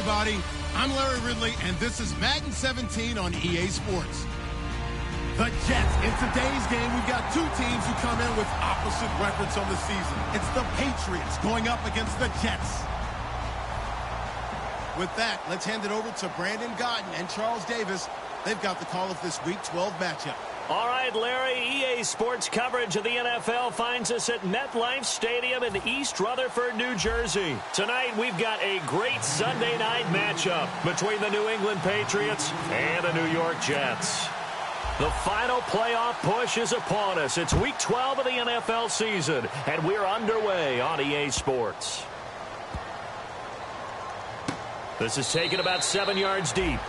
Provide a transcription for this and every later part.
everybody. I'm Larry Ridley, and this is Madden 17 on EA Sports. The Jets. In today's game, we've got two teams who come in with opposite records on the season. It's the Patriots going up against the Jets. With that, let's hand it over to Brandon Godden and Charles Davis. They've got the call of this Week 12 matchup. All right, Larry, EA Sports coverage of the NFL finds us at MetLife Stadium in East Rutherford, New Jersey. Tonight, we've got a great Sunday night matchup between the New England Patriots and the New York Jets. The final playoff push is upon us. It's Week 12 of the NFL season, and we're underway on EA Sports. This is taken about 7 yards deep.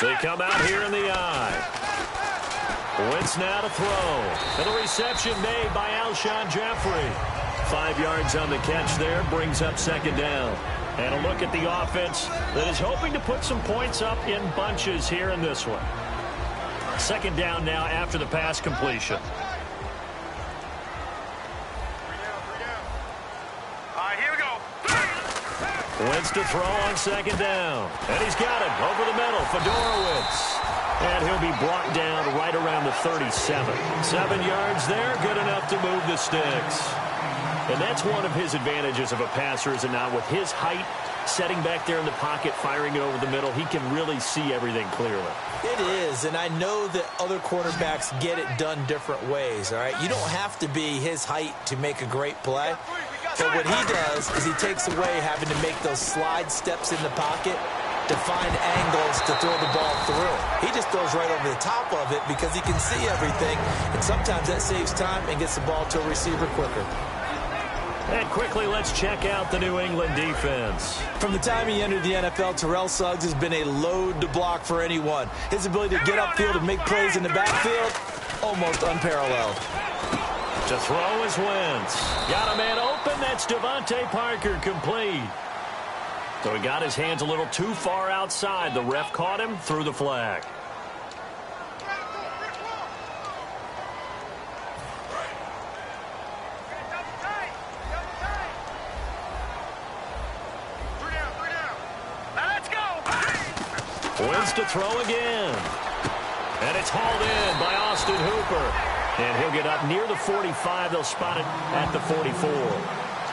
They come out here in the eye. Wentz now to throw. And the reception made by Alshon Jeffrey. 5 yards on the catch there. Brings up second down. And a look at the offense that is hoping to put some points up in bunches here in this one. Second down now after the pass completion. Wentz to throw on second down. And he's got it over the middle. Fedorowicz. And he'll be brought down right around the 37. 7 yards there. Good enough to move the sticks. And that's one of his advantages of a passer, is it not? With his height, setting back there in the pocket, firing it over the middle, he can really see everything clearly. It is, and I know that other quarterbacks get it done different ways, all right? You don't have to be his height to make a great play. But what he does is he takes away having to make those slide steps in the pocket to find angles to throw the ball through. He just throws right over the top of it because he can see everything, and sometimes that saves time and gets the ball to a receiver quicker. And quickly, let's check out the New England defense. From the time he entered the NFL, Terrell Suggs has been a load to block for anyone. His ability to get upfield and make plays in the backfield, almost unparalleled. To throw is Wentz. Got a man open. That's Devontae Parker, complete. So he got his hands a little too far outside. The ref caught him, threw the flag. Wentz to throw again. And it's hauled in by Austin Hooper. And he'll get up near the 45. They'll spot it at the 44.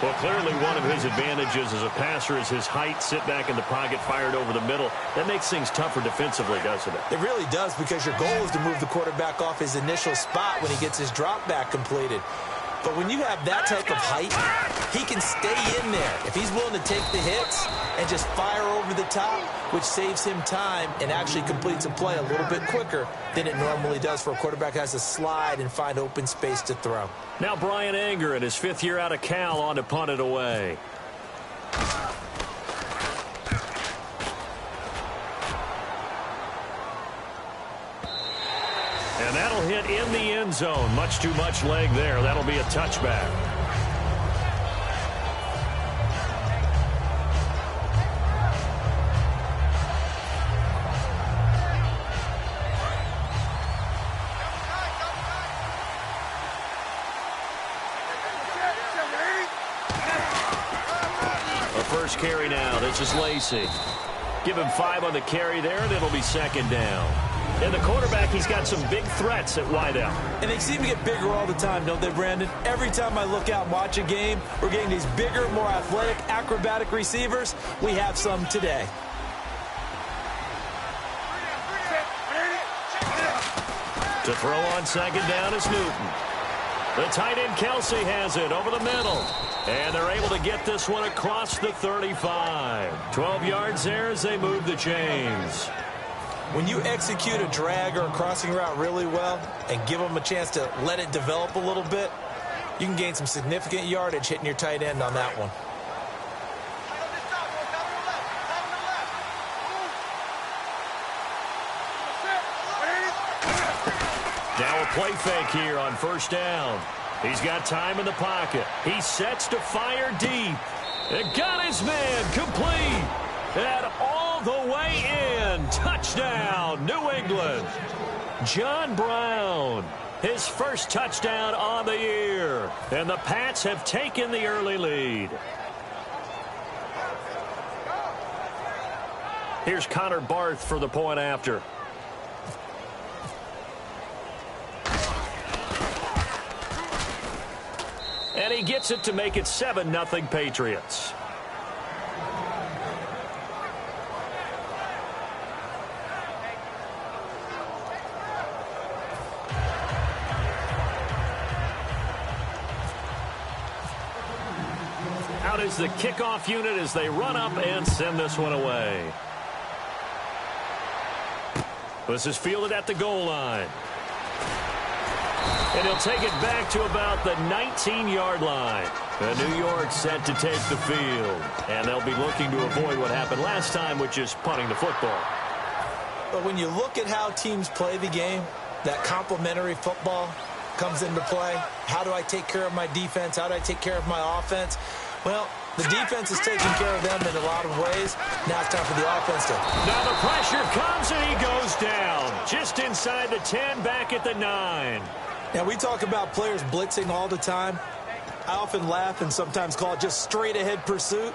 Well, clearly one of his advantages as a passer is his height. Sit back in the pocket, fired over the middle. That makes things tougher defensively, doesn't it? It really does, because your goal is to move the quarterback off his initial spot when he gets his drop back completed. But when you have that type of height, he can stay in there. If he's willing to take the hits and just fire over the top, which saves him time and actually completes a play a little bit quicker than it normally does for a quarterback who has to slide and find open space to throw. Now Brian Anger in his 5th year out of Cal on to punt it away. And that'll hit in the end zone. Much too much leg there. That'll be a touchback. A first carry now. This is Lacey. Give him 5 on the carry there, and it'll be second down. And the quarterback, he's got some big threats at wideout. And they seem to get bigger all the time, don't they, Brandon? Every time I look out and watch a game, we're getting these bigger, more athletic, acrobatic receivers. We have some today. To throw on second down is Newton. The tight end Kelsey has it over the middle. And they're able to get this one across the 35. 12 yards there as they move the chains. When you execute a drag or a crossing route really well and give them a chance to let it develop a little bit, you can gain some significant yardage hitting your tight end on that one. Now a play fake here on first down. He's got time in the pocket. He sets to fire deep. It got his man complete. And all the way in. Touchdown, New England. John Brown, his first touchdown on the year. And the Pats have taken the early lead. Here's Connor Barth for the point after. And he gets it to make it 7-0 Patriots. Out is the kickoff unit as they run up and send this one away. This is fielded at the goal line. And he'll take it back to about the 19-yard line. New York set to take the field. And they'll be looking to avoid what happened last time, which is punting the football. But when you look at how teams play the game, that complementary football comes into play. How do I take care of my defense? How do I take care of my offense? Well, the defense is taking care of them in a lot of ways. Now it's time for the offense to... Now the pressure comes and he goes down. Just inside the 10, back at the 9. Now, we talk about players blitzing all the time. I often laugh and sometimes call it just straight-ahead pursuit.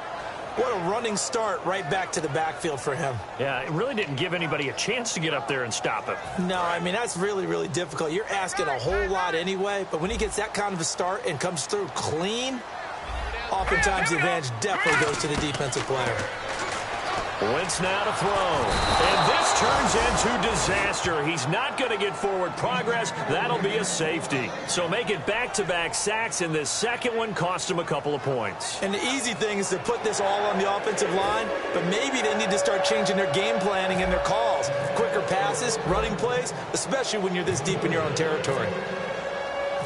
What a running start right back to the backfield for him. Yeah, it really didn't give anybody a chance to get up there and stop him. No, I mean, that's really, really difficult. You're asking a whole lot anyway, but when he gets that kind of a start and comes through clean, oftentimes the advantage definitely goes to the defensive player. Wentz now to throw. And this turns into disaster. He's not going to get forward progress. That'll be a safety. So make it back-to-back sacks, and this second one cost him a couple of points. And the easy thing is to put this all on the offensive line, but maybe they need to start changing their game planning and their calls. Quicker passes, running plays, especially when you're this deep in your own territory.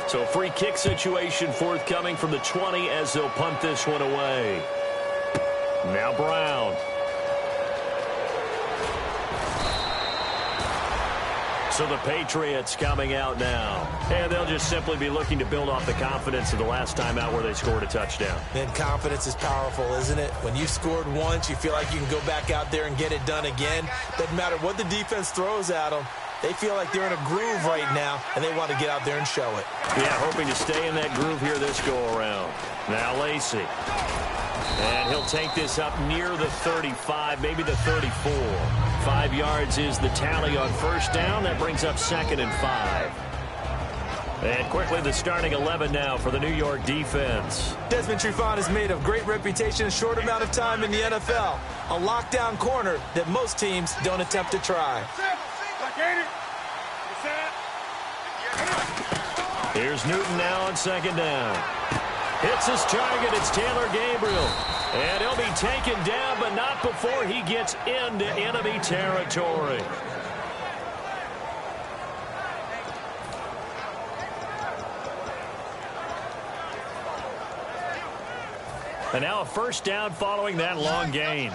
So a free kick situation forthcoming from the 20 as they'll punt this one away. Now Brown. So the Patriots coming out now. And they'll just simply be looking to build off the confidence of the last time out where they scored a touchdown. And confidence is powerful, isn't it? When you scored once, you feel like you can go back out there and get it done again. Doesn't matter what the defense throws at them. They feel like they're in a groove right now, and they want to get out there and show it. Yeah, hoping to stay in that groove here this go-around. Now Lacy. And he'll take this up near the 35, maybe the 34. 5 yards is the tally on first down. That brings up 2nd and 5. And quickly the starting 11 now for the New York defense. Desmond Trufant has made a great reputation in a short amount of time in the NFL. A lockdown corner that most teams don't attempt to try. Here's Newton now on 2nd down. Hits his target. It's Taylor Gabriel. And he'll be taken down, but not before he gets into enemy territory. And now a first down following that long gain.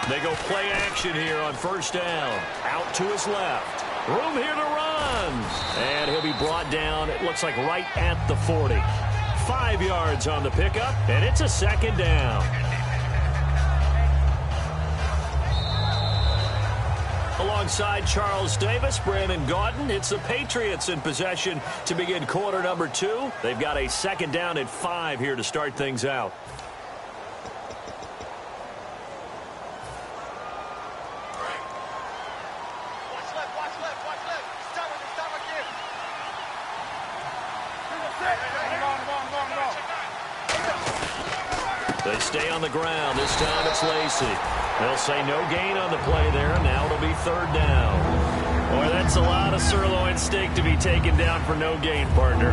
They go play action here on first down. Out to his left. Room here to run. And he'll be brought down, it looks like right at the 40. 5 yards on the pickup, and it's a 2nd down. Alongside Charles Davis, Brandon Gaudin, it's the Patriots in possession to begin quarter number 2. They've got a 2nd down at 5 here to start things out. They stay on the ground. This time it's Lacy. They'll say no gain on the play there. Now it'll be 3rd down. Boy, that's a lot of sirloin steak to be taken down for no gain, partner.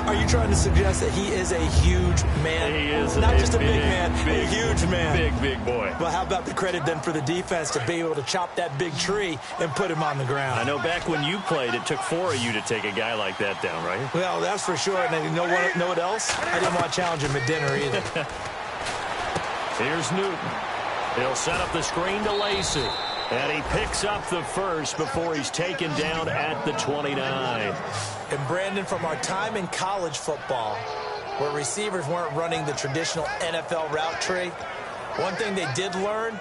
Are you trying to suggest that he is a huge man? He is not just a big man, a huge man. Big boy. Well, how about the credit then for the defense to be able to chop that big tree and put him on the ground? I know back when you played, it took 4 of you to take a guy like that down, right? Well, that's for sure. And you know what else? I didn't want to challenge him at dinner either. Here's Newton. He'll set up the screen to Lacey. And he picks up the first before he's taken down at the 29. And Brandon, from our time in college football, where receivers weren't running the traditional NFL route tree, one thing they did learn,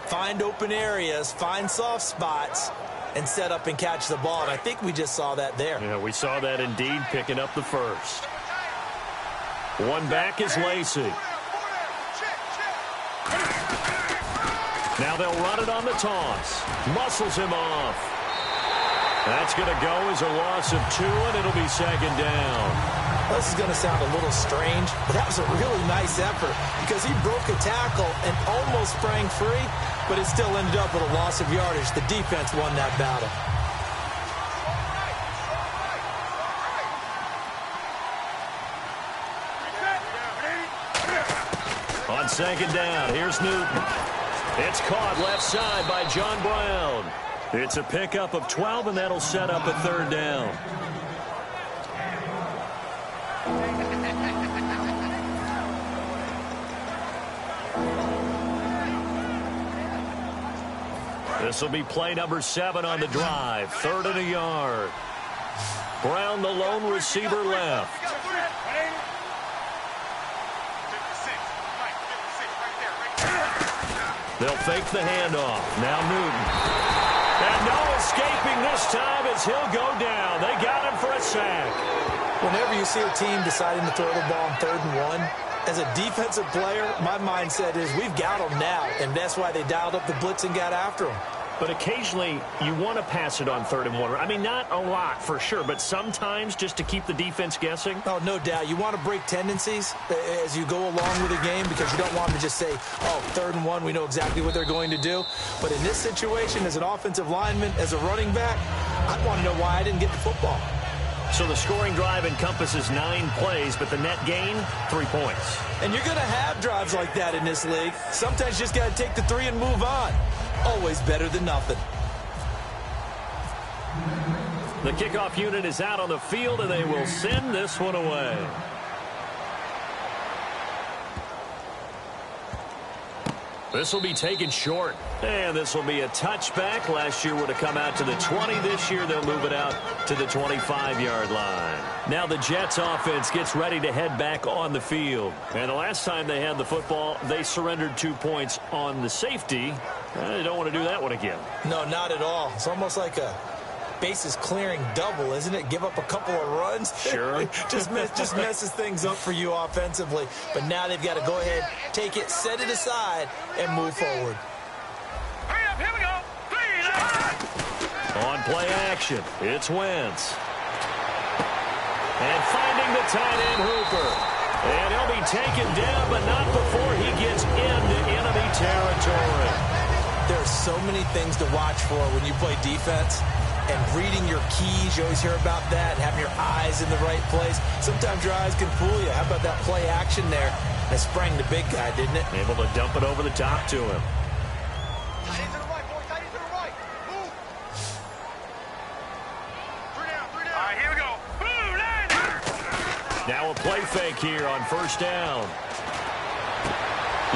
find open areas, find soft spots, and set up and catch the ball. And I think we just saw that there. Yeah, we saw that indeed, picking up the first. One back is Lacey. Now they'll run it on the toss. Muscles him off. That's going to go as a loss of 2, and it'll be second down. This is going to sound a little strange, but that was a really nice effort because he broke a tackle and almost sprang free, but it still ended up with a loss of yardage. The defense won that battle. On second down, here's Newton. It's caught left side by John Brown. It's a pickup of 12, and that'll set up a third down. This will be play number 7 on the drive. 3rd and a yard. Brown, the lone receiver, left. They'll fake the handoff. Now Newton. And no escaping this time as he'll go down. They got him for a sack. Whenever you see a team deciding to throw the ball on 3rd and 1, as a defensive player, my mindset is we've got them now, and that's why they dialed up the blitz and got after them. But occasionally, you want to pass it on 3rd and 1. I mean, not a lot for sure, but sometimes just to keep the defense guessing. Oh, no doubt. You want to break tendencies as you go along with the game because you don't want to just say, oh, 3rd and 1, we know exactly what they're going to do. But in this situation, as an offensive lineman, as a running back, I want to know why I didn't get the football. So the scoring drive encompasses 9 plays, but the net gain, 3 points. And you're going to have drives like that in this league. Sometimes you just got to take the 3 and move on. Always better than nothing. The kickoff unit is out on the field, and they will send this one away. This will be taken short, and this will be a touchback. Last year would have come out to the 20. This year they'll move it out to the 25-yard line. Now the Jets offense gets ready to head back on the field. And the last time they had the football, they surrendered 2 points on the safety. They don't want to do that one again. No, not at all. It's almost like a bases clearing double, isn't it? Give up a couple of runs. Sure. just messes things up for you offensively. But now they've got to go ahead, take it, set it aside, and move forward. Hurry up, here we go. 3, On play action, it's Wentz. And finding the tight end Hooper. And he'll be taken down, but not before he gets into enemy territory. There are so many things to watch for when you play defense. And reading your keys, you always hear about that, and having your eyes in the right place. Sometimes your eyes can fool you. How about that play action there? That sprang the big guy, didn't it? Able to dump it over the top to him. Tight end to the right, boy. Tight end to the right. Move. 3 down, 3 down. All right, here we go. Boom, now a play fake here on 1st down.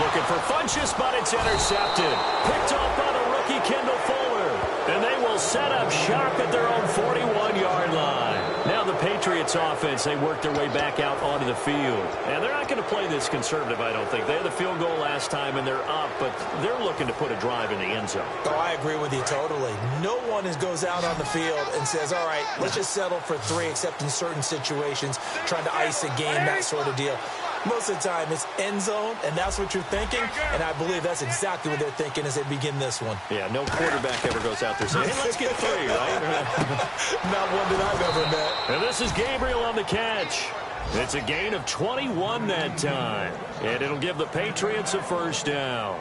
Looking for Funchess, but it's intercepted. Picked off by the rookie Kendall Fuller. And they will set up shop at their own 41-yard line. Now the Patriots offense, they work their way back out onto the field. And they're not going to play this conservative, I don't think. They had the field goal last time, and they're up, but they're looking to put a drive in the end zone. Oh, I agree with you totally. No one goes out on the field and says, all right, let's just settle for 3, except in certain situations, trying to ice a game, that sort of deal. Most of the time, it's end zone, and that's what you're thinking, and I believe that's exactly what they're thinking as they begin this one. Yeah, no quarterback ever goes out there saying, hey, let's get 3, right? Not one that I've ever met. And this is Gabriel on the catch. It's a gain of 21 that time, and it'll give the Patriots a 1st down.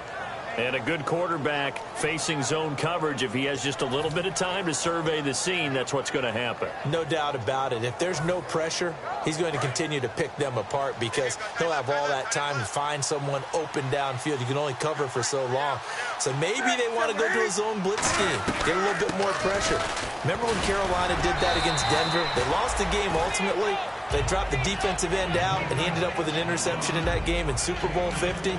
And a good quarterback facing zone coverage, if he has just a little bit of time to survey the scene, that's what's going to happen. No doubt about it. If there's no pressure, he's going to continue to pick them apart because he'll have all that time to find someone open downfield. You can only cover for so long. So maybe they want to go to a zone blitz scheme, get a little bit more pressure. Remember when Carolina did that against Denver? They lost the game ultimately, They dropped the defensive end out, and he ended up with an interception in that game in Super Bowl 50.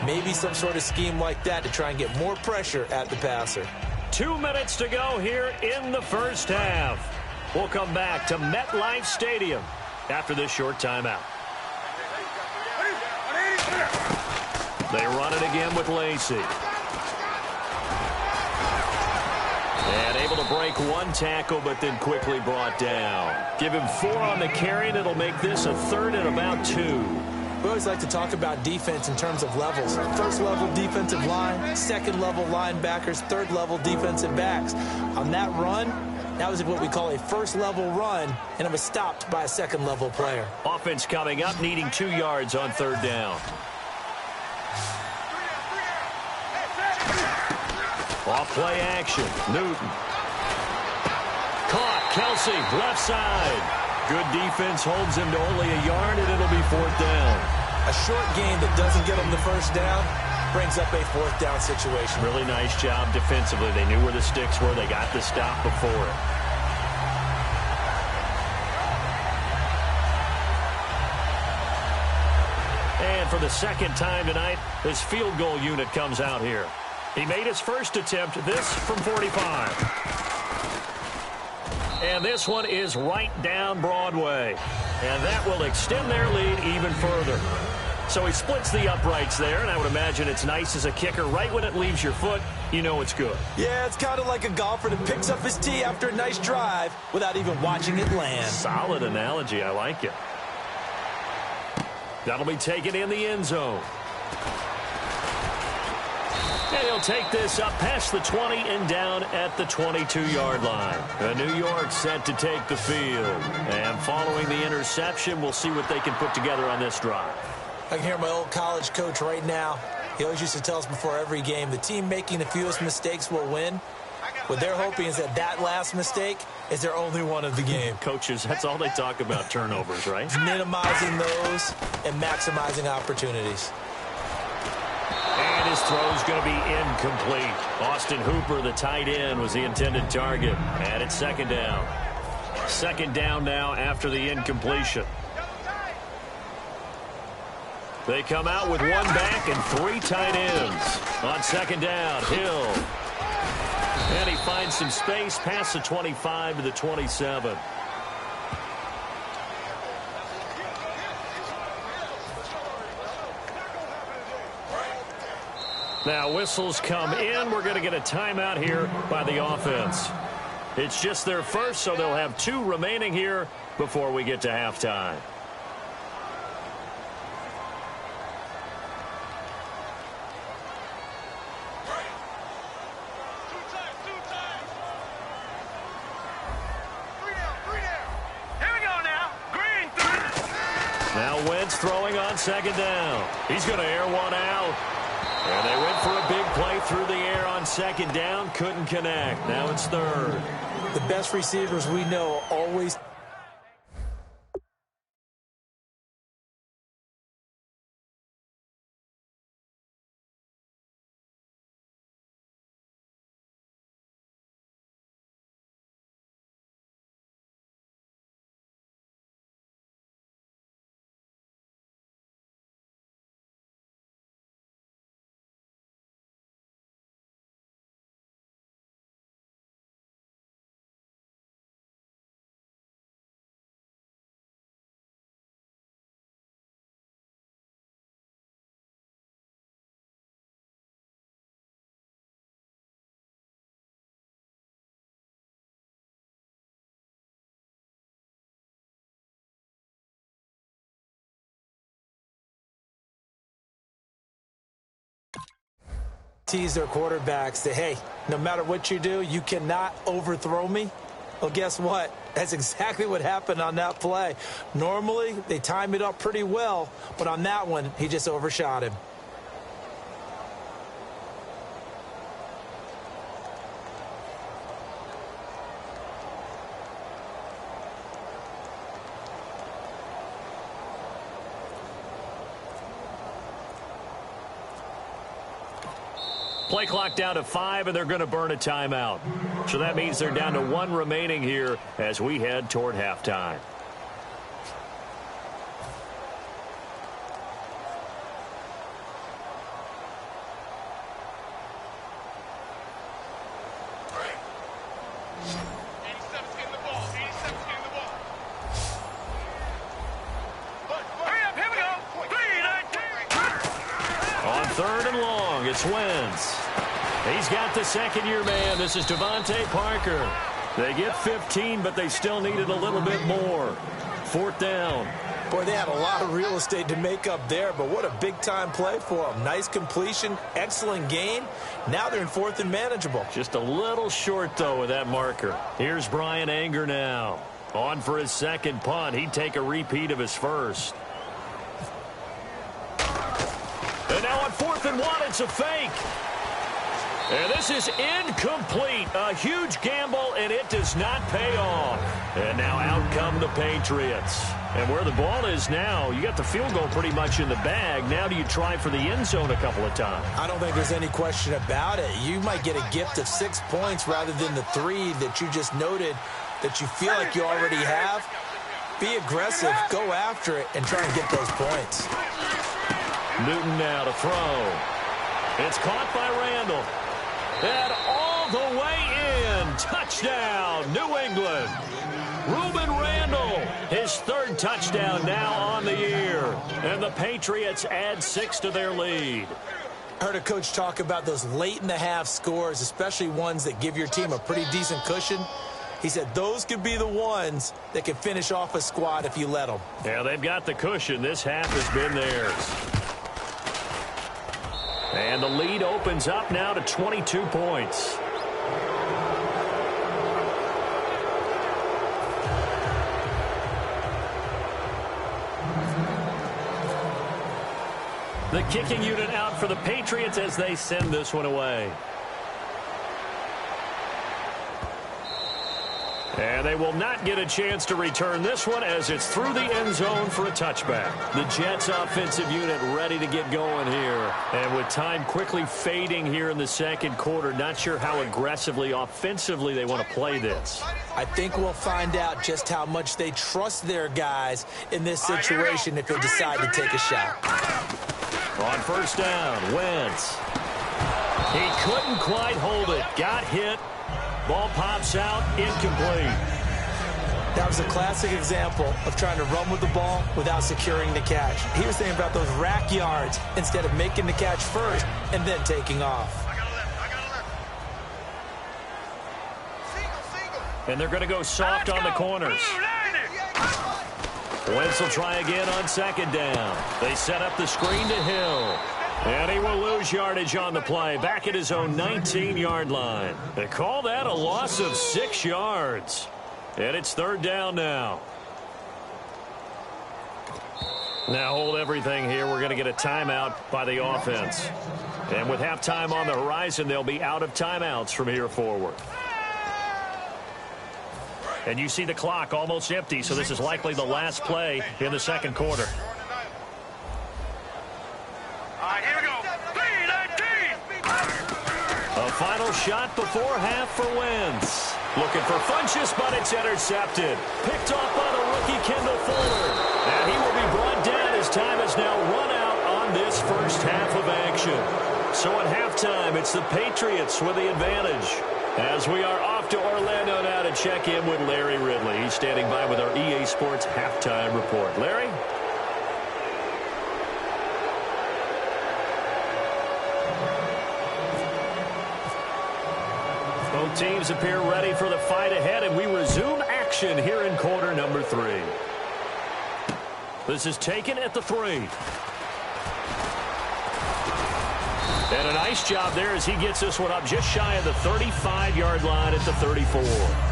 Maybe some sort of scheme like that to try and get more pressure at the passer. 2 minutes to go here in the first half. We'll come back to MetLife Stadium after this short timeout. They run it again with Lacy. And able to break one tackle, but then quickly brought down. Give him 4 on the carry, and it'll make this a 3rd and about 2. We always like to talk about defense in terms of levels. First-level defensive line, second-level linebackers, third-level defensive backs. On that run, that was what we call a first-level run, and it was stopped by a second-level player. Offense coming up, needing 2 yards on 3rd down. Off play action. Newton. Caught. Kelsey, left side. Good defense holds him to only a yard, and it'll be 4th down. A short gain that doesn't get him the first down brings up a 4th down situation. Really nice job defensively. They knew where the sticks were. They got the stop before it. And for the second time tonight, his field goal unit comes out here. He made his first attempt, this from 45. And this one is right down Broadway. And that will extend their lead even further. So he splits the uprights there, and I would imagine it's nice as a kicker. Right when it leaves your foot, you know it's good. Yeah, it's kind of like a golfer that picks up his tee after a nice drive without even watching it land. Solid analogy. I like it. That'll be taken in the end zone. And he'll take this up past the 20 and down at the 22-yard line. New York set to take the field. And following the interception, we'll see what they can put together on this drive. I can hear my old college coach right now. He always used to tell us before every game, the team making the fewest mistakes will win. What they're hoping is that last mistake is their only one of the game. Coaches, that's all they talk about, turnovers, right? Minimizing those and maximizing opportunities. And his throw's going to be incomplete. Austin Hooper, the tight end, was the intended target. And it's 2nd down. 2nd down now after the incompletion. They come out with 1 back and 3 tight ends. On 2nd down, Hill. And he finds some space past the 25 to the 27. Now whistles come in. We're going to get a timeout here by the offense. It's just their first, so they'll have 2 remaining here before we get to halftime. Now Wentz throwing on 2nd down. He's going to air one out. And they went for a big play through the air on 2nd down. Couldn't connect. Now it's 3rd. The best receivers we know always... tease their quarterbacks that, hey, no matter what you do, you cannot overthrow me. Well, guess what? That's exactly what happened on that play. Normally, they time it up pretty well, but on that one, he just overshot him. Play clock down to 5, and they're going to burn a timeout. So that means they're down to 1 remaining here as we head toward halftime. long. It's Wentz. He's got the second-year man. This is Devontae Parker. They get 15, but they still needed a little bit more. 4th down. Boy, they had a lot of real estate to make up there, but what a big-time play for them. Nice completion, excellent gain. Now they're in 4th and manageable. Just a little short, though, with that marker. Here's Brian Anger now. On for his second punt. He'd take a repeat of his first. And now on 4th and 1, it's a fake. And this is incomplete. A huge gamble, and it does not pay off. And now out come the Patriots. And where the ball is now, you got the field goal pretty much in the bag. Now do you try for the end zone a couple of times? I don't think there's any question about it. You might get a gift of 6 points rather than the 3 that you just noted that you feel like you already have. Be aggressive, go after it, and try and get those points. Newton now to throw. It's caught by Randall. And all the way in. Touchdown, New England. Reuben Randall, his 3rd touchdown now on the year. And the Patriots add 6 to their lead. I heard a coach talk about those late-in-the-half scores, especially ones that give your team a pretty decent cushion. He said those could be the ones that can finish off a squad if you let them. Yeah, they've got the cushion. This half has been theirs. And the lead opens up now to 22 points. The kicking unit out for the Patriots as they send this one away. And they will not get a chance to return this one as it's through the end zone for a touchback. The Jets offensive unit ready to get going here. And with time quickly fading here in the second quarter, not sure how aggressively, offensively they want to play this. I think we'll find out just how much they trust their guys in this situation if they decide to take a shot. On 1st down, Wentz. He couldn't quite hold it. Got hit. Ball pops out, incomplete. That was a classic example of trying to run with the ball without securing the catch. He was thinking about those rack yards instead of making the catch first and then taking off. And they're going to go soft on the corners. Wentz will try again on 2nd down. They set up the screen to Hill. And he will lose yardage on the play, back at his own 19-yard line. They call that a loss of 6 yards. And it's 3rd down now. Now hold everything here. We're going to get a timeout by the offense. And with halftime on the horizon, they'll be out of timeouts from here forward. And you see the clock almost empty, so this is likely the last play in the second quarter. Here we go. 3-19. A final shot before half for Wentz. Looking for Funchess, but it's intercepted. Picked off by the rookie Kendall Fuller. And he will be brought down as time has now run out on this first half of action. So at halftime, it's the Patriots with the advantage. As we are off to Orlando now to check in with Larry Ridley. He's standing by with our EA Sports halftime report. Larry? Both teams appear ready for the fight ahead, and we resume action here in quarter number 3. This is taken at the 3. And a nice job there as he gets this one up just shy of the 35-yard line at the 34.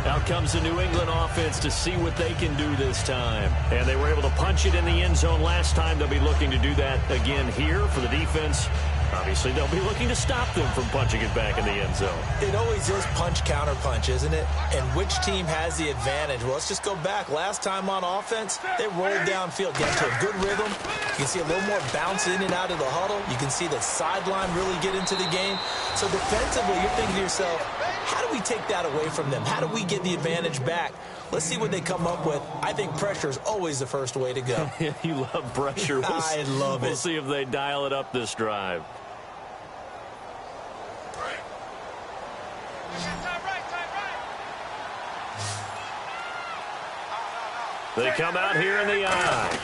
Out comes the New England offense to see what they can do this time. And they were able to punch it in the end zone last time. They'll be looking to do that again here for the defense. Obviously, they'll be looking to stop them from punching it back in the end zone. It always is punch-counter-punch, isn't it? And which team has the advantage? Well, let's just go back. Last time on offense, they rolled downfield, get into a good rhythm. You can see a little more bounce in and out of the huddle. You can see the sideline really get into the game. So defensively, you're thinking to yourself, how do we take that away from them? How do we get the advantage back? Let's see what they come up with. I think pressure is always the first way to go. You love pressure. I love it. We'll see if they dial it up this drive. They come out here in the eye.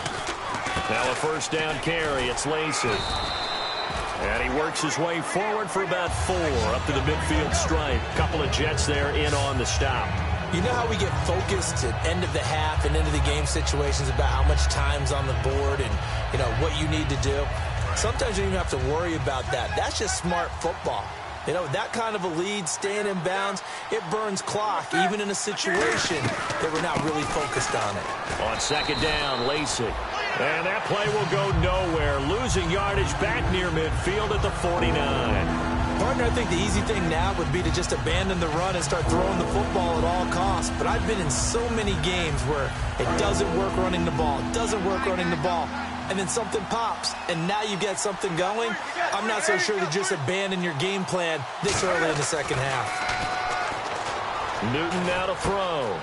Now a first down carry. It's Lacey. And he works his way forward for about 4 up to the midfield stripe. Couple of Jets there in on the stop. You know how we get focused at end of the half and into the game situations about how much time's on the board and, you know, what you need to do? Sometimes you don't even have to worry about that. That's just smart football. You know, that kind of a lead, staying in bounds, it burns clock, even in a situation that we're not really focused on it. On second down, Lacey. And that play will go nowhere. Losing yardage back near midfield at the 49. Partner, I think the easy thing now would be to just abandon the run and start throwing the football at all costs. But I've been in so many games where it doesn't work running the ball, and then something pops, and now you get something going. I'm not so sure to just abandon your game plan this early in the second half. Newton now to throw.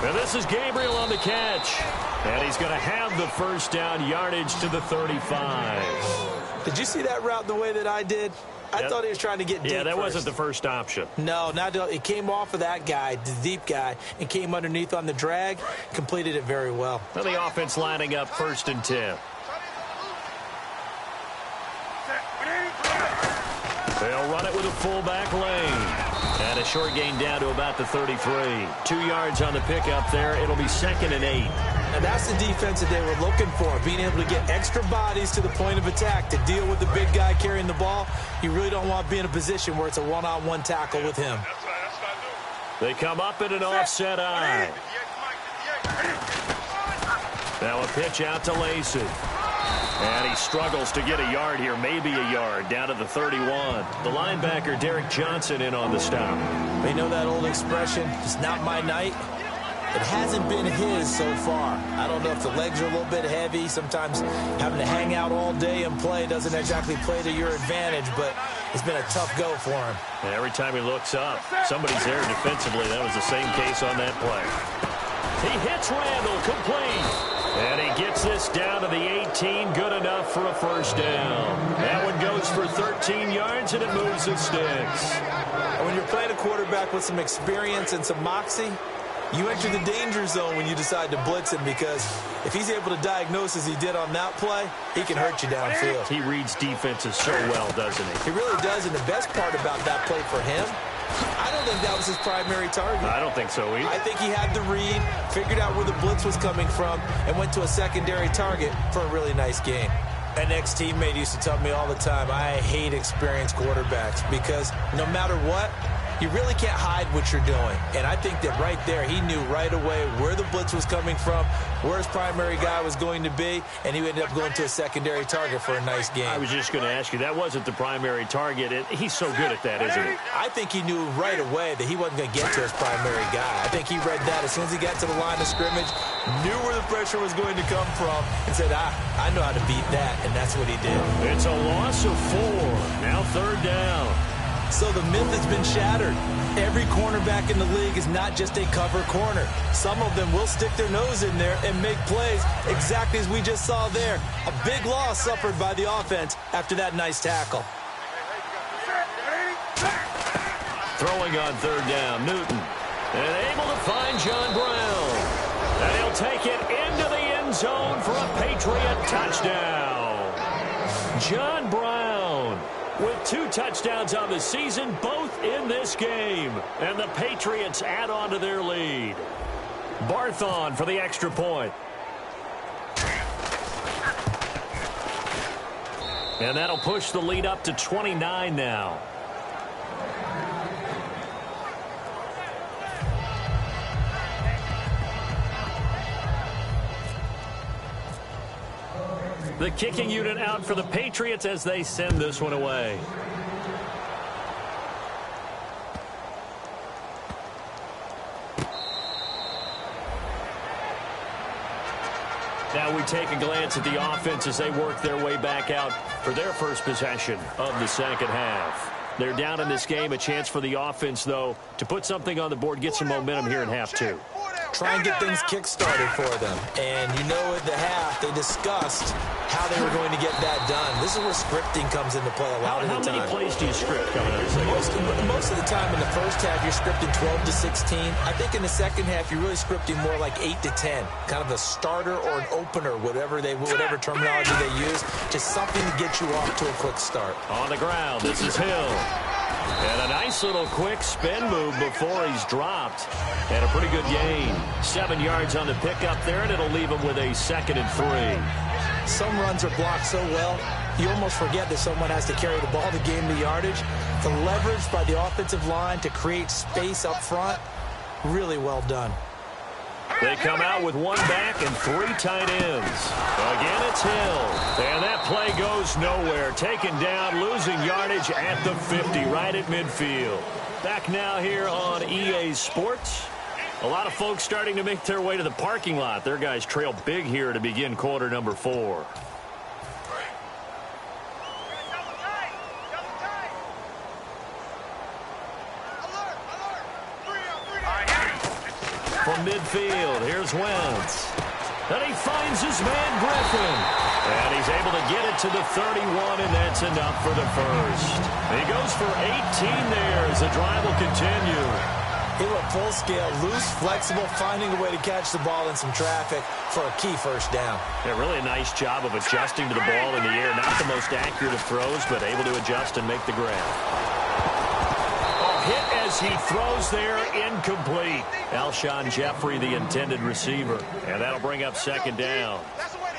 And this is Gabriel on the catch. And he's going to have the first down, yardage to the 35. Did you see that route the way that I did? I thought he was trying to get deep. Yeah, that first. wasn't the first option. No, it came off of that guy, the deep guy, and came underneath on the drag, completed it very well. Well, the offense lining up 1st and 10. They'll run it with a fullback lane. And a short gain down to about the 33. 2 yards on the pickup there. It'll be 2nd and 8. And that's the defense that they were looking for, being able to get extra bodies to the point of attack to deal with the big guy carrying the ball. You really don't want to be in a position where it's a one-on-one tackle with him. They come up in an offset eye. Now a pitch out to Lacey. And he struggles to get a yard here, maybe a yard, down to the 31. The linebacker, Derek Johnson, in on the stop. They know that old expression, it's not my night. It hasn't been his so far. I don't know if the legs are a little bit heavy. Sometimes having to hang out all day and play doesn't exactly play to your advantage, but it's been a tough go for him. And every time he looks up, somebody's there defensively. That was the same case on that play. He hits Randall, complete. And he gets this down to the 18, good enough for a first down. That one goes for 13 yards, and it moves the sticks. And when you're playing a quarterback with some experience and some moxie, you enter the danger zone when you decide to blitz him, because if he's able to diagnose as he did on that play, he can hurt you downfield. He reads defenses so well, doesn't he? He really does, and the best part about that play for him, I don't think that was his primary target. I don't think so either. I think he had the read, figured out where the blitz was coming from, and went to a secondary target for a really nice gain. An ex-teammate used to tell me all the time, I hate experienced quarterbacks, because no matter what, you really can't hide what you're doing. And I think that right there, he knew right away where the blitz was coming from, where his primary guy was going to be, and he ended up going to a secondary target for a nice game. I was just going to ask you, that wasn't the primary target. He's so good at that, isn't he? I think he knew right away that he wasn't going to get to his primary guy. I think he read that as soon as he got to the line of scrimmage, knew where the pressure was going to come from, and said, I know how to beat that, and that's what he did. It's a loss of 4. Now 3rd down. So the myth has been shattered. Every cornerback in the league is not just a cover corner. Some of them will stick their nose in there and make plays exactly as we just saw there. A big loss suffered by the offense after that nice tackle. Throwing on 3rd down, Newton. And able to find John Brown. And he'll take it into the end zone for a Patriot touchdown. John Brown with 2 touchdowns on the season, both in this game. And the Patriots add on to their lead. Barthon for the extra point. And that'll push the lead up to 29 now. The kicking unit out for the Patriots as they send this one away. Now we take a glance at the offense as they work their way back out for their first possession of the second half. They're down in this game. A chance for the offense, though, to put something on the board, get some momentum here in half 2. Try and get things kick-started for them. And you know at the half, they discussed how they were going to get that done. This is where scripting comes into play a lot of the time. How many plays do you script coming out of the second? Most of the time in the first half, you're scripting 12 to 16. I think in the second half, you're really scripting more like 8 to 10. Kind of a starter or an opener, whatever terminology they use. Just something to get you off to a quick start. On the ground, this is Hill. And a nice little quick spin move before he's dropped. And a pretty good gain. 7 yards on the pickup there, and it'll leave him with a 2nd and 3. Some runs are blocked so well, you almost forget that someone has to carry the ball to gain the yardage. The leverage by the offensive line to create space up front, really well done. They come out with 1 back and 3 tight ends. Again, it's Hill. And that play goes nowhere. Taken down, losing yardage at the 50, right at midfield. Back now here on EA Sports. A lot of folks starting to make their way to the parking lot. Their guys trail big here to begin quarter number 4. From midfield, here's Wentz. And he finds his man, Griffin. And he's able to get it to the 31, and that's enough for the first. He goes for 18 there as the drive will continue. He went full scale, loose, flexible, finding a way to catch the ball in some traffic for a key first down. Yeah, really a nice job of adjusting to the ball in the air. Not the most accurate of throws, but able to adjust and make the grab. Hit as he throws there, incomplete. Alshon Jeffrey, the intended receiver. And that'll bring up 2nd down.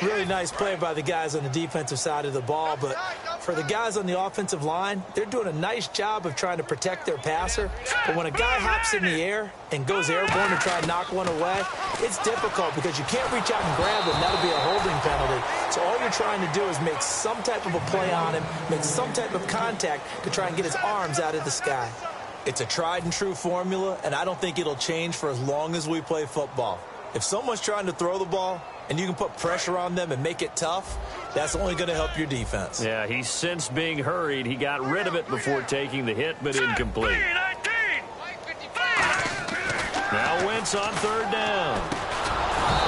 Really nice play by the guys on the defensive side of the ball, but for the guys on the offensive line, they're doing a nice job of trying to protect their passer. But when a guy hops in the air and goes airborne to try and knock one away, it's difficult because you can't reach out and grab him. That'll be a holding penalty. So all you're trying to do is make some type of a play on him, make some type of contact to try and get his arms out of the sky. It's a tried-and-true formula, and I don't think it'll change for as long as we play football. If someone's trying to throw the ball and you can put pressure on them and make it tough, that's only going to help your defense. Yeah, he's since being hurried. He got rid of it before taking the hit, but incomplete. Now Wentz on 3rd down.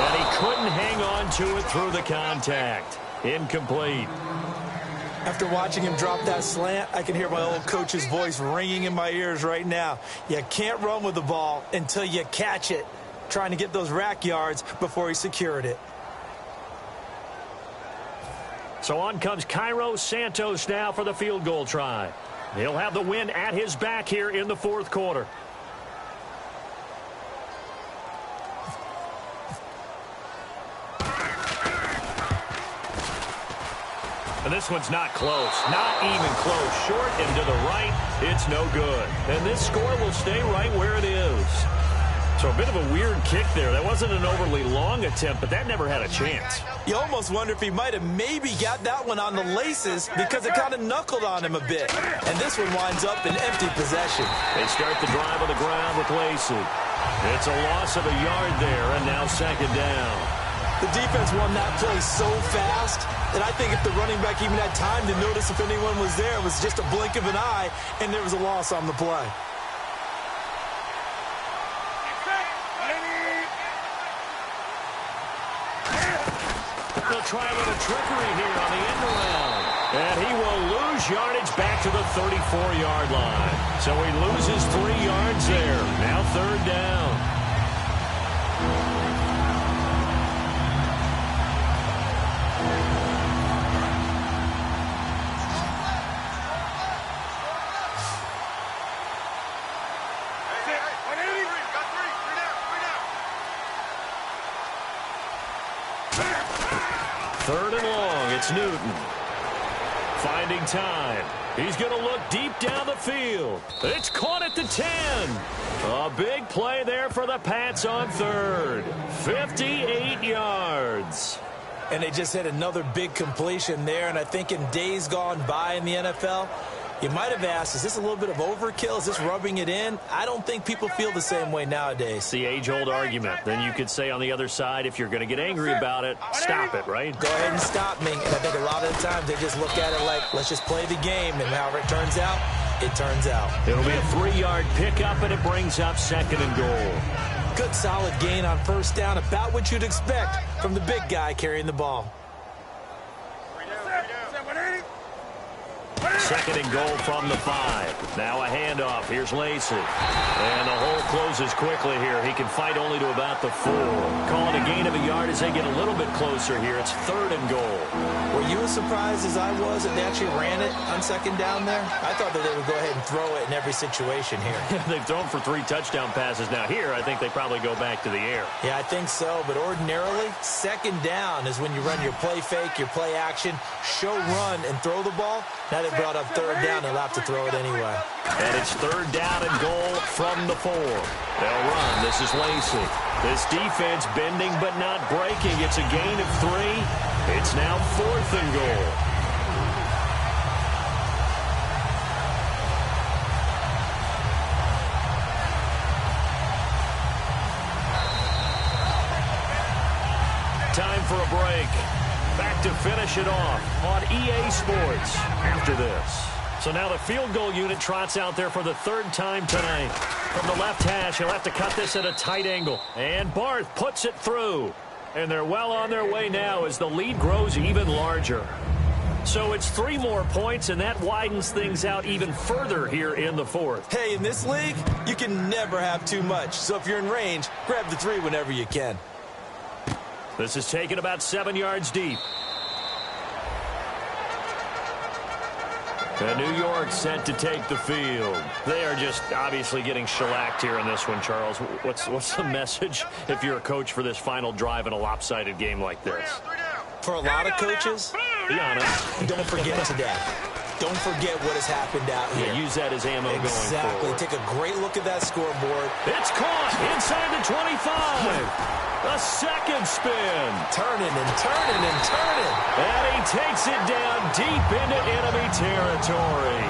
And he couldn't hang on to it through the contact. Incomplete. After watching him drop that slant, I can hear my old coach's voice ringing in my ears right now. You can't run with the ball until you catch it, trying to get those rack yards before he secured it. So on comes Cairo Santos now for the field goal try. He'll have the win at his back here in the 4th quarter. And this one's not close. Not even close. Short and to the right. It's no good. And this score will stay right where it is. So a bit of a weird kick there. That wasn't an overly long attempt, but that never had a chance. You almost wonder if he might have maybe got that one on the laces because it kind of knuckled on him a bit. And this one winds up in empty possession. They start the drive on the ground with Lacey. It's a loss of a yard there, and now 2nd down. The defense won that play so fast that I think if the running back even had time to notice if anyone was there, it was just a blink of an eye, and there was a loss on the play. They'll try a little trickery here on the end around. And he will lose yardage back to the 34-yard line. So he loses 3 yards there. Now 3rd down. It's Newton. Finding time. He's going to look deep down the field. It's caught at the 10. A big play there for the Pats on 3rd. 58 yards. And they just had another big completion there. And I think in days gone by in the NFL, you might have asked, is this a little bit of overkill? Is this rubbing it in? I don't think people feel the same way nowadays. It's the age-old argument. Then you could say on the other side, if you're going to get angry about it, stop it, right? Go ahead and stop me. And I think a lot of the times they just look at it like, let's just play the game. And however it turns out, it turns out. It'll be a 3-yard pickup, and it brings up 2nd and goal. Good solid gain on 1st down, about what you'd expect from the big guy carrying the ball. Second and goal from the 5. Now a handoff. Here's Lacey. And the hole closes quickly here. He can fight only to about the 4. Calling a gain of a yard as they get a little bit closer here. It's third and goal. Were you as surprised as I was that they actually ran it on second down there? I thought that they would go ahead and throw it in every situation here. They've thrown for 3 touchdown passes. Now here, I think they probably go back to the air. Yeah, I think so. But ordinarily, second down is when you run your play fake, your play action, show run, and throw the ball. Now they brought up third down. They'll have to throw it anyway. And it's third down and goal from the 4. They'll run. This is Lacey. This defense bending but not breaking. It's a gain of 3. It's now fourth and goal. Time for a break. Back to finish it off on EA Sports after this. So now the field goal unit trots out there for the third time tonight. From the left hash, he'll have to cut this at a tight angle. And Barth puts it through. And they're well on their way now as the lead grows even larger. So it's 3 more points, and that widens things out even further here in the fourth. Hey, in this league, you can never have too much. So if you're in range, grab the 3 whenever you can. This is taken about 7 yards deep. And New York set to take the field. They are just obviously getting shellacked here in this one, Charles. What's the message if you're a coach for this final drive in a lopsided game like this? For a lot of coaches, be honest, don't forget today. Don't forget what has happened out here. Yeah, use that as ammo going forward. Exactly. Take a great look at that scoreboard. It's caught inside the 25. A second spin. Turning and turning and turning. And he takes it down deep into enemy territory.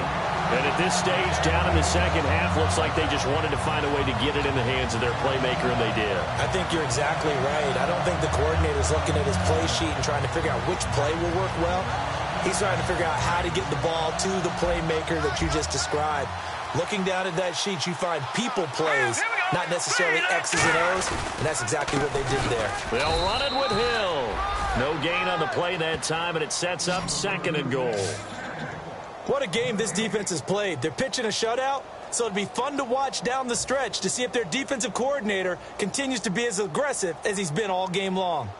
And at this stage, down in the second half, looks like they just wanted to find a way to get it in the hands of their playmaker, and they did. I think you're exactly right. I don't think the coordinator's looking at his play sheet and trying to figure out which play will work well. He's trying to figure out how to get the ball to the playmaker that you just described. Looking down at that sheet, you find people plays, not necessarily X's and O's, and that's exactly what they did there. They'll run it with Hill. No gain on the play that time, and it sets up second and goal. What a game this defense has played. They're pitching a shutout, so it'd be fun to watch down the stretch to see if their defensive coordinator continues to be as aggressive as he's been all game long.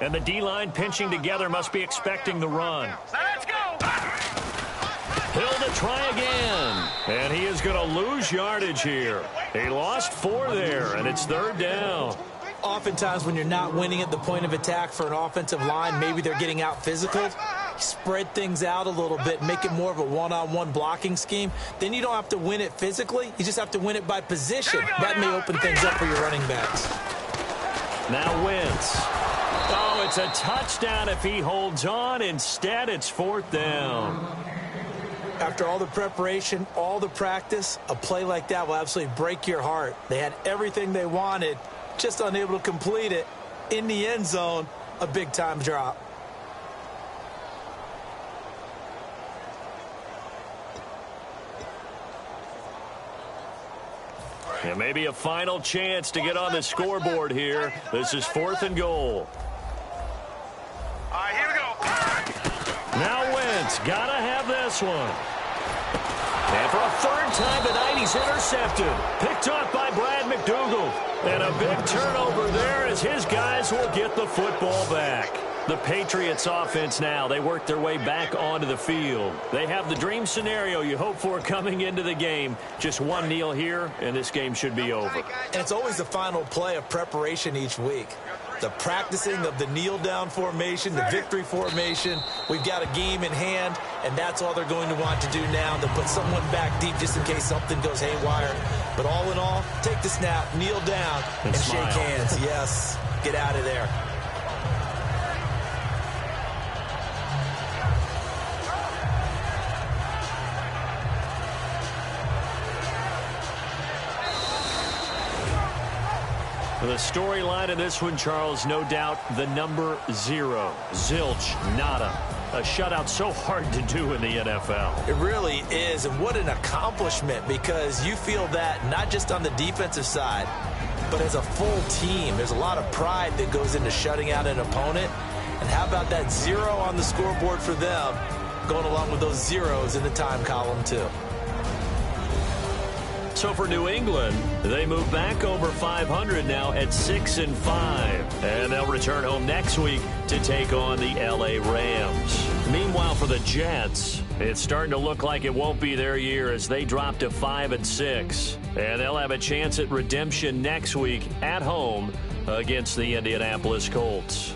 And the D-line pinching together must be expecting the run. Let's go. Hill to try again. And he is going to lose yardage here. He lost 4 there, and it's third down. Oftentimes when you're not winning at the point of attack for an offensive line, maybe they're getting out physical. Spread things out a little bit, make it more of a one-on-one blocking scheme. Then you don't have to win it physically. You just have to win it by position. That may open things up for your running backs. Now Wentz. Oh, it's a touchdown if he holds on. Instead, it's fourth down. After all the preparation, all the practice, a play like that will absolutely break your heart. They had everything they wanted, just unable to complete it. In the end zone, a big-time drop. And maybe a final chance to get on the scoreboard here. This is fourth and goal. All right, here we go. Now Wentz, gotta have this one. And for a third time tonight, he's intercepted. Picked off by Brad McDougald. And a big turnover there as his guys will get the football back. The Patriots offense now, they work their way back onto the field. They have the dream scenario you hope for coming into the game. Just one kneel here, and this game should be over. And it's always the final play of preparation each week. The practicing of the kneel-down formation, the victory formation. We've got a game in hand, and that's all they're going to want to do now, to put someone back deep just in case something goes haywire. But all in all, take the snap, kneel down, and shake hands. Yes, get out of there. The storyline of this one, Charles, no doubt the number 0. Zilch, nada. A shutout so hard to do in the NFL. It really is, and what an accomplishment, because you feel that not just on the defensive side, but as a full team. There's a lot of pride that goes into shutting out an opponent. And how about that 0 on the scoreboard for them, going along with those zeros in the time column too. So for New England, they move back over 500 now at 6-5. And they'll return home next week to take on the L.A. Rams. Meanwhile, for the Jets, it's starting to look like it won't be their year as they drop to 5-6. And they'll have a chance at redemption next week at home against the Indianapolis Colts.